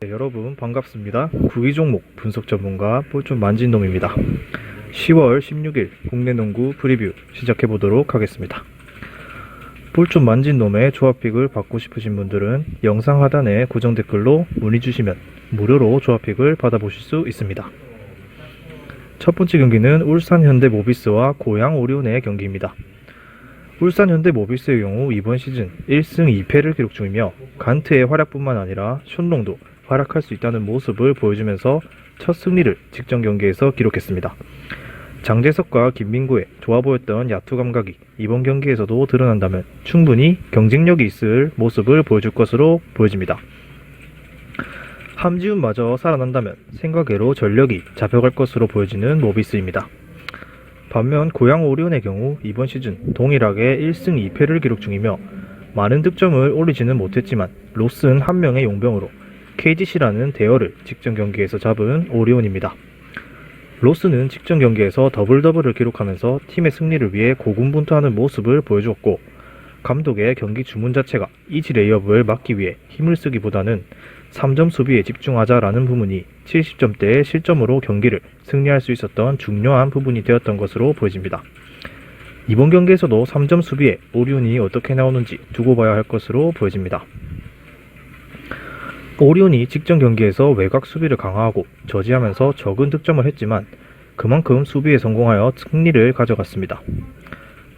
네, 여러분 반갑습니다. 구기 종목 분석 전문가 볼좀 만진놈입니다. 10월 16일 국내 농구 프리뷰 시작해 보도록 하겠습니다. 볼좀 만진놈의 조합픽을 받고 싶으신 분들은 영상 하단에 고정 댓글로 문의 주시면 무료로 조합픽을 받아보실 수 있습니다. 첫 번째 경기는 울산 현대모비스와 고양 오리온의 경기입니다. 울산 현대모비스의 경우 이번 시즌 1승 2패를 기록 중이며 간트의 활약뿐만 아니라 숀롱도 활약할 수 있다는 모습을 보여주면서 첫 승리를 직전 경기에서 기록했습니다. 장재석과 김민구의 좋아 보였던 야투 감각이 이번 경기에서도 드러난다면 충분히 경쟁력이 있을 모습을 보여줄 것으로 보여집니다. 함지훈마저 살아난다면 생각외로 전력이 잡혀갈 것으로 보여지는 모비스입니다. 반면 고양 오리온의 경우 이번 시즌 동일하게 1승 2패를 기록 중이며 많은 득점을 올리지는 못했지만 로슨 한 명의 용병으로 KGC라는 대열을 직전 경기에서 잡은 오리온입니다. 로스는 직전 경기에서 더블더블을 기록하면서 팀의 승리를 위해 고군분투하는 모습을 보여주었고 감독의 경기 주문 자체가 이지 레이업을 막기 위해 힘을 쓰기보다는 3점 수비에 집중하자라는 부분이 70점대의 실점으로 경기를 승리할 수 있었던 중요한 부분이 되었던 것으로 보여집니다. 이번 경기에서도 3점 수비에 오리온이 어떻게 나오는지 두고 봐야 할 것으로 보여집니다. 오리온이 직전 경기에서 외곽 수비를 강화하고 저지하면서 적은 득점을 했지만 그만큼 수비에 성공하여 승리를 가져갔습니다.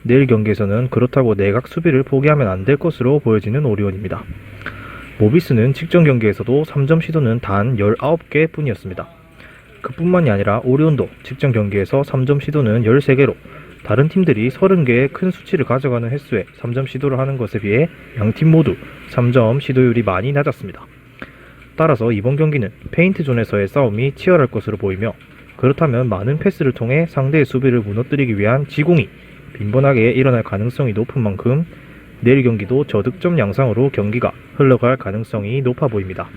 내일 경기에서는 그렇다고 내각 수비를 포기하면 안 될 것으로 보여지는 오리온입니다. 모비스는 직전 경기에서도 3점 시도는 단 19개 뿐이었습니다. 그뿐만이 아니라 오리온도 직전 경기에서 3점 시도는 13개로 다른 팀들이 30개의 큰 수치를 가져가는 횟수에 3점 시도를 하는 것에 비해 양팀 모두 3점 시도율이 많이 낮았습니다. 따라서 이번 경기는 페인트 존에서의 싸움이 치열할 것으로 보이며 그렇다면 많은 패스를 통해 상대의 수비를 무너뜨리기 위한 지공이 빈번하게 일어날 가능성이 높은 만큼 내일 경기도 저득점 양상으로 경기가 흘러갈 가능성이 높아 보입니다.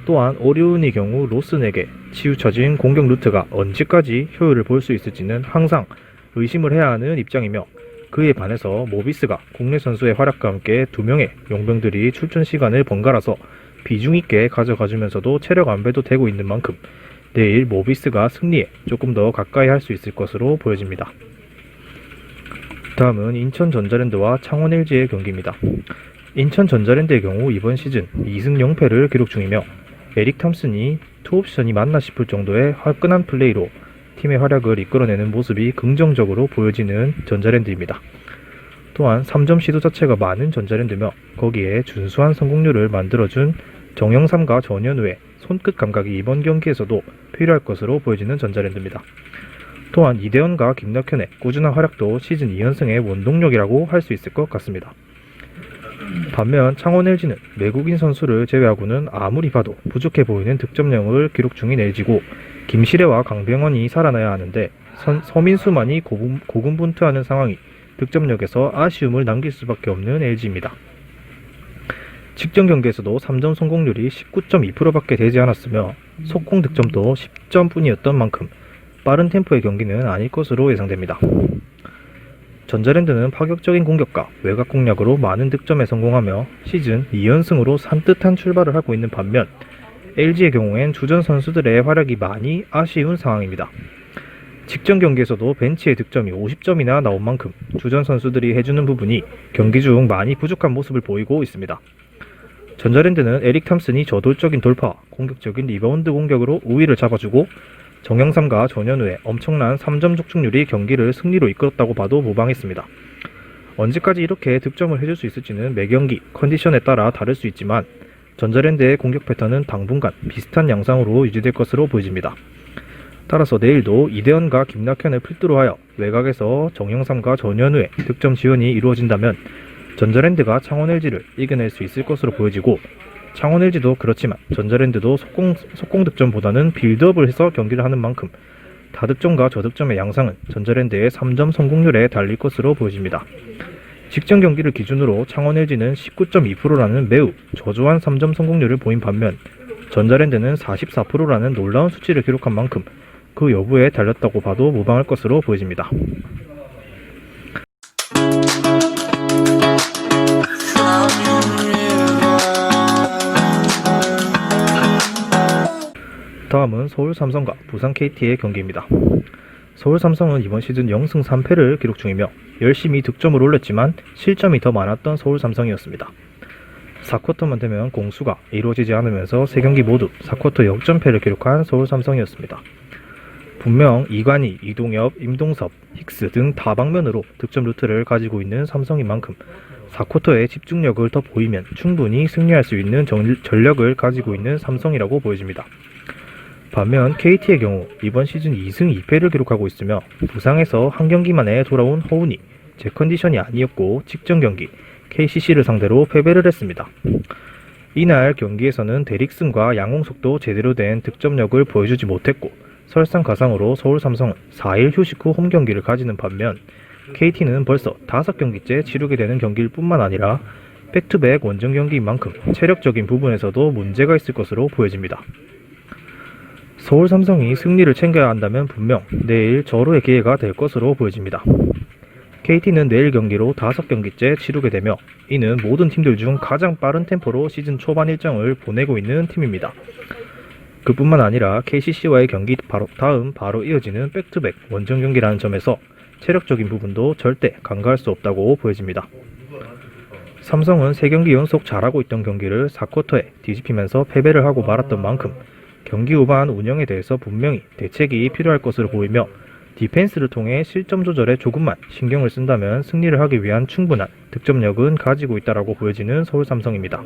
또한 오리온의 경우 로슨에게 치우쳐진 공격 루트가 언제까지 효율을 볼 수 있을지는 항상 의심을 해야 하는 입장이며 그에 반해서 모비스가 국내 선수의 활약과 함께 2명의 용병들이 출전 시간을 번갈아서 비중 있게 가져가주면서도 체력 안배도 되고 있는 만큼 내일 모비스가 승리에 조금 더 가까이 할 수 있을 것으로 보여집니다. 다음은 인천 전자랜드와 창원 LG의 경기입니다. 인천 전자랜드의 경우 이번 시즌 2승 0패를 기록 중이며 에릭 탐슨이 투옵션이 맞나 싶을 정도의 화끈한 플레이로 팀의 활약을 이끌어내는 모습이 긍정적으로 보여지는 전자랜드입니다. 또한 3점 시도 자체가 많은 전자랜드며 거기에 준수한 성공률을 만들어준 정영삼과 전현우의 손끝 감각이 이번 경기에서도 필요할 것으로 보여지는 전자랜드입니다. 또한 이대현과 김낙현의 꾸준한 활약도 시즌 2연승의 원동력이라고 할 수 있을 것 같습니다. 반면 창원 LG는 외국인 선수를 제외하고는 아무리 봐도 부족해 보이는 득점력을 기록 중인 LG고 김시래와 강병헌이 살아나야 하는데 서민수만이 고군분투하는 상황이 득점력에서 아쉬움을 남길 수밖에 없는 LG입니다. 직전 경기에서도 3점 성공률이 19.2%밖에 되지 않았으며 속공 득점도 10점뿐이었던 만큼 빠른 템포의 경기는 아닐 것으로 예상됩니다. 전자랜드는 파격적인 공격과 외곽 공략으로 많은 득점에 성공하며 시즌 2연승으로 산뜻한 출발을 하고 있는 반면 LG의 경우엔 주전 선수들의 활약이 많이 아쉬운 상황입니다. 직전 경기에서도 벤치의 득점이 50점이나 나온 만큼 주전 선수들이 해주는 부분이 경기 중 많이 부족한 모습을 보이고 있습니다. 전자랜드는 에릭 탐슨이 저돌적인 돌파와 공격적인 리바운드 공격으로 우위를 잡아주고 정영삼과 전현우의 엄청난 3점 적중률이 경기를 승리로 이끌었다고 봐도 무방했습니다. 언제까지 이렇게 득점을 해줄 수 있을지는 매경기 컨디션에 따라 다를 수 있지만 전자랜드의 공격 패턴은 당분간 비슷한 양상으로 유지될 것으로 보여집니다. 따라서 내일도 이대현과 김낙현을 필두로 하여 외곽에서 정영삼과 전현우의 득점 지원이 이루어진다면 전자랜드가 창원 LG를 이겨낼 수 있을 것으로 보여지고 창원 LG도 그렇지만 전자랜드도 속공 득점보다는 빌드업을 해서 경기를 하는 만큼 다득점과 저득점의 양상은 전자랜드의 3점 성공률에 달릴 것으로 보여집니다. 직전 경기를 기준으로 창원 LG는 19.2%라는 매우 저조한 3점 성공률을 보인 반면 전자랜드는 44%라는 놀라운 수치를 기록한 만큼 그 여부에 달렸다고 봐도 무방할 것으로 보여집니다. 다음은 서울 삼성과 부산 KT의 경기입니다. 서울 삼성은 이번 시즌 0승 3패를 기록 중이며 열심히 득점을 올렸지만 실점이 더 많았던 서울 삼성이었습니다. 4쿼터만 되면 공수가 이루어지지 않으면서 3경기 모두 4쿼터 역전패를 기록한 서울 삼성이었습니다. 분명 이관희, 이동엽, 임동섭, 힉스 등 다방면으로 득점 루트를 가지고 있는 삼성인 만큼 4쿼터에 집중력을 더 보이면 충분히 승리할 수 있는 전력을 가지고 있는 삼성이라고 보여집니다. 반면 KT의 경우 이번 시즌 2승 2패를 기록하고 있으며 부상에서 한 경기 만에 돌아온 허훈이 제 컨디션이 아니었고 직전 경기 KCC를 상대로 패배를 했습니다. 이날 경기에서는 데릭슨과 양홍석도 제대로 된 득점력을 보여주지 못했고 설상가상으로 서울 삼성은 4일 휴식 후 홈경기를 가지는 반면 KT는 벌써 5경기째 치르게 되는 경기일 뿐만 아니라 백투백 원정 경기인 만큼 체력적인 부분에서도 문제가 있을 것으로 보여집니다. 서울 삼성이 승리를 챙겨야 한다면 분명 내일 절호의 기회가 될 것으로 보여집니다. KT는 내일 경기로 5경기째 치르게 되며 이는 모든 팀들 중 가장 빠른 템포로 시즌 초반 일정을 보내고 있는 팀입니다. 그뿐만 아니라 KCC와의 경기 바로 이어지는 백투백 원정 경기라는 점에서 체력적인 부분도 절대 간과할 수 없다고 보여집니다. 삼성은 3경기 연속 잘하고 있던 경기를 4쿼터에 뒤집히면서 패배를 하고 말았던 만큼 경기 후반 운영에 대해서 분명히 대책이 필요할 것으로 보이며 디펜스를 통해 실점 조절에 조금만 신경을 쓴다면 승리를 하기 위한 충분한 득점력은 가지고 있다고 보여지는 서울 삼성입니다.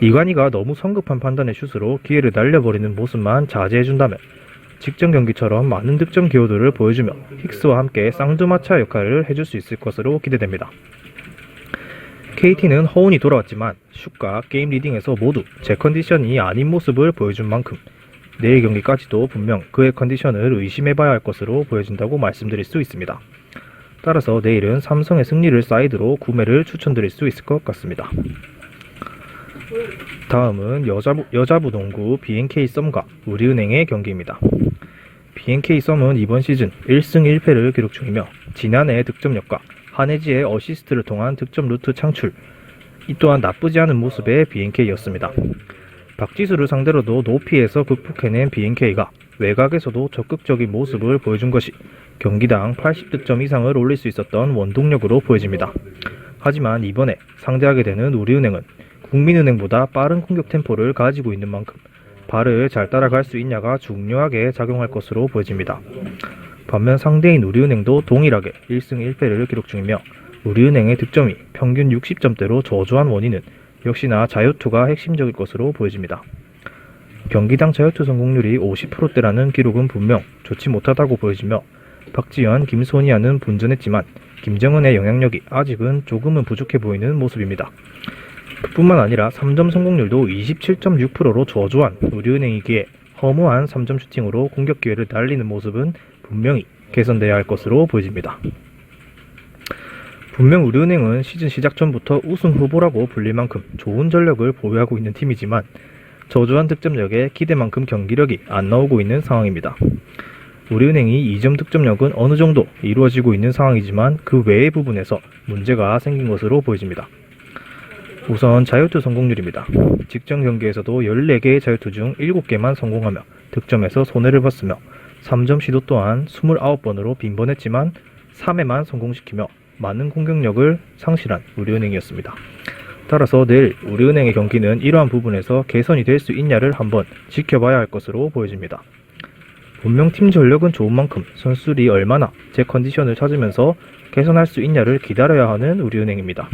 이관희가 너무 성급한 판단의 슛으로 기회를 날려버리는 모습만 자제해준다면 직전 경기처럼 많은 득점 기여도를 보여주며 힉스와 함께 쌍두마차 역할을 해줄 수 있을 것으로 기대됩니다. KT는 허훈이 돌아왔지만 슛과 게임 리딩에서 모두 제 컨디션이 아닌 모습을 보여준 만큼 내일 경기까지도 분명 그의 컨디션을 의심해봐야 할 것으로 보여진다고 말씀드릴 수 있습니다. 따라서 내일은 삼성의 승리를 사이드로 구매를 추천드릴 수 있을 것 같습니다. 다음은 여자부 농구 BNK 썸과 우리은행의 경기입니다. BNK 썸은 이번 시즌 1승 1패를 기록 중이며 지난해의 득점력과 한혜지의 어시스트를 통한 득점 루트 창출, 이 또한 나쁘지 않은 모습의 BNK였습니다. 박지수를 상대로도 높이에서 극복해낸 BNK가 외곽에서도 적극적인 모습을 보여준 것이 경기당 80득점 이상을 올릴 수 있었던 원동력으로 보여집니다. 하지만 이번에 상대하게 되는 우리은행은 국민은행보다 빠른 공격 템포를 가지고 있는 만큼 발을 잘 따라갈 수 있냐가 중요하게 작용할 것으로 보여집니다. 반면 상대인 우리은행도 동일하게 1승 1패를 기록 중이며 우리은행의 득점이 평균 60점대로 저조한 원인은 역시나 자유투가 핵심적일 것으로 보여집니다. 경기당 자유투 성공률이 50%대라는 기록은 분명 좋지 못하다고 보여지며 박지현, 김소니아는 분전했지만 김정은의 영향력이 아직은 조금은 부족해 보이는 모습입니다. 그뿐만 아니라 3점 성공률도 27.6%로 저조한 우리은행이기에 허무한 3점 슈팅으로 공격 기회를 날리는 모습은 분명히 개선돼야 할 것으로 보여집니다. 분명 우리은행은 시즌 시작 전부터 우승 후보라고 불릴 만큼 좋은 전력을 보유하고 있는 팀이지만 저조한 득점력에 기대만큼 경기력이 안 나오고 있는 상황입니다. 우리은행이 2점 득점력은 어느 정도 이루어지고 있는 상황이지만 그 외의 부분에서 문제가 생긴 것으로 보여집니다. 우선 자유투 성공률입니다. 직전 경기에서도 14개의 자유투 중 7개만 성공하며 득점에서 손해를 봤으며 3점 시도 또한 29번으로 빈번했지만 3회만 성공시키며 많은 공격력을 상실한 우리은행이었습니다. 따라서 내일 우리은행의 경기는 이러한 부분에서 개선이 될 수 있냐를 한번 지켜봐야 할 것으로 보여집니다. 분명 팀 전력은 좋은 만큼 선수들이 얼마나 제 컨디션을 찾으면서 개선할 수 있냐를 기다려야 하는 우리은행입니다.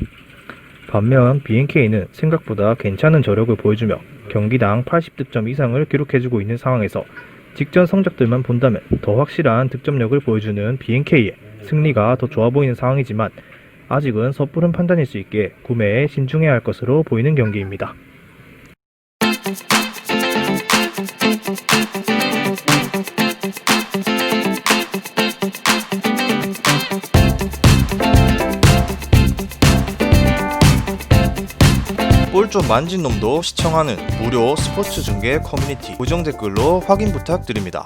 반면 BNK는 생각보다 괜찮은 저력을 보여주며 경기당 80득점 이상을 기록해주고 있는 상황에서 직전 성적들만 본다면 더 확실한 득점력을 보여주는 BNK의 승리가 더 좋아 보이는 상황이지만 아직은 섣부른 판단일 수 있기에 구매에 신중해야 할 것으로 보이는 경기입니다. 볼 좀 만진 놈도 시청하는 무료 스포츠 중계 커뮤니티 고정 댓글로 확인 부탁드립니다.